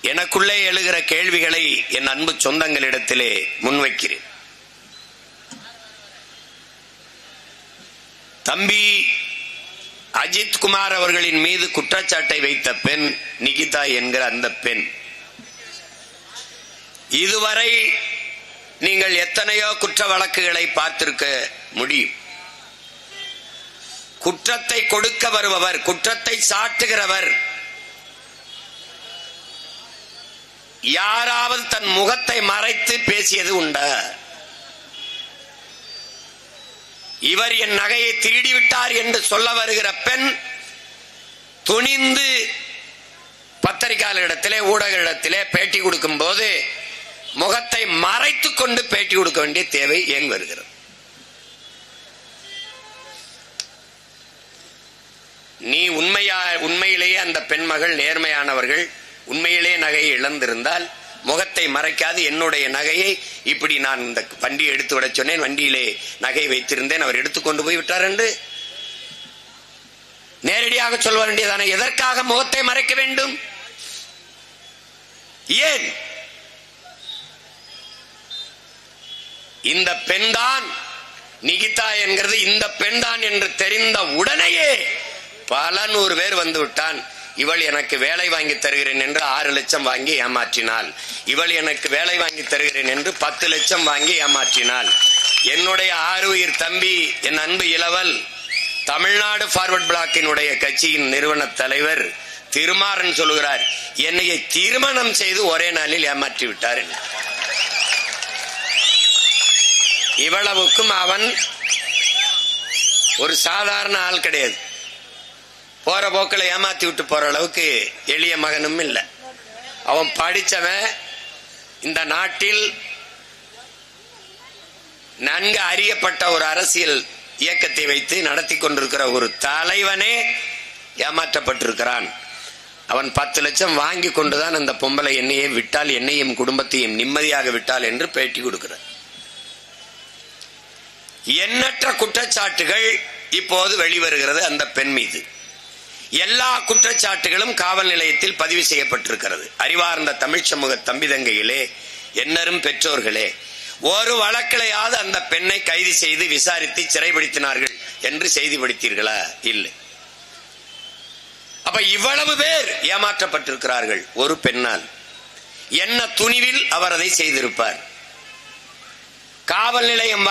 எனக்குள்ளே எழுகிற கேள்விகளை என் அன்பு சொந்தங்களிடத்திலே முன்வைக்கிறேன். தம்பி அஜித் குமார் அவர்களின் மீது குற்றச்சாட்டை வைத்த பெண் நிகிதா என்கிற அந்த பெண், இதுவரை நீங்கள் எத்தனையோ குற்ற வழக்குகளை பார்த்திருக்க முடியும். குற்றத்தை கொடுக்க வருபவர், குற்றத்தை சாட்டுகிறவர் யாராவது தன் முகத்தை மறைத்து பேசியது உண்டா? இவர் என் நகையை திருடிவிட்டார் என்று சொல்ல வருகிற பெண் துணிந்து பத்திரிகையாளரிடத்திலே ஊடகத்திலே பேட்டி கொடுக்கும் போது முகத்தை மறைத்துக் கொண்டு பேட்டி கொடுக்க வேண்டிய தேவை ஏன் வருகிறது? நீ உண்மையிலேயே அந்த பெண்மகள் நேர்மையானவர்கள், உண்மையிலேயே நகையை இழந்திருந்தால் முகத்தை மறைக்காது என்னுடைய நகையை இப்படி நான் இந்த வண்டியை எடுத்து விட சொன்னேன், வண்டியிலே நகை வைத்திருந்தேன், அவர் எடுத்துக்கொண்டு போய் விட்டார் என்று நேரடியாக சொல்ல வேண்டியதானே? எதற்காக முகத்தை மறைக்க வேண்டும்? ஏன்? இந்த பெண்தான் நிகிதா என்கிறது இந்த பெண்தான் என்று தெரிந்த உடனேயே பல நூறு பேர் வந்து விட்டான். இவள் எனக்கு வேலை வாங்கி தருகிறேன் என்று 6 லட்சம் வாங்கி ஏமாற்றினாள், இவள் எனக்கு வேலை வாங்கி தருகிறேன் என்று 10 லட்சம் வாங்கி ஏமாற்றினாள். என்னுடைய ஆறுயிர் தம்பி என் அன்பு இளவல் தமிழ்நாடு ஃபார்வர்ட் பிளாக்கினுடைய கட்சியின் நிறுவன தலைவர் திருமாறன் சொல்லுகிறார், என்னையை திருமணம் செய்து ஒரே நாளில் ஏமாற்றி விட்டார். இவ்வளவுக்கும் அவன் ஒரு சாதாரண ஆள் கிடையாது. போற போக்கில் ஏமாத்தி விட்டு போற அளவுக்கு எளிய மகனும் இல்லை. அவன் படிச்சவன், இந்த நாட்டில் நன்கு அறியப்பட்ட ஒரு அரசியல் இயக்கத்தை வைத்து நடத்தி கொண்டிருக்கிற ஒரு தலைவனே ஏமாற்றப்பட்டிருக்கிறான். அவன் 10 லட்சம் வாங்கி கொண்டுதான் அந்த பொம்பளை என்னையே விட்டால், என்னையும் குடும்பத்தையும் நிம்மதியாக விட்டால் என்று பேட்டி கொடுக்கிறார். எண்ணற்ற குற்றச்சாட்டுகள் இப்போது வெளிவருகிறது அந்த பெண் மீது. எல்லா குற்றச்சாட்டுகளும் காவல் நிலையத்தில் பதிவு செய்யப்பட்டிருக்கிறது. அறிவார்ந்த தமிழ் சமூக தம்பிதங்கையிலே, என்னரும் பெற்றோர்களே, ஒரு வழக்கிலையாவது அந்த பெண்ணை கைது செய்து விசாரித்து சிறைப்படுத்தினார்கள் என்று செய்தி படித்தீர்களா? இல்லை. அப்ப இவ்வளவு பேர் ஏமாற்றப்பட்டிருக்கிறார்கள் ஒரு பெண்ணால். என்ன துணிவில் அவர் அதை செய்திருப்பார்? காவல் நிலையம்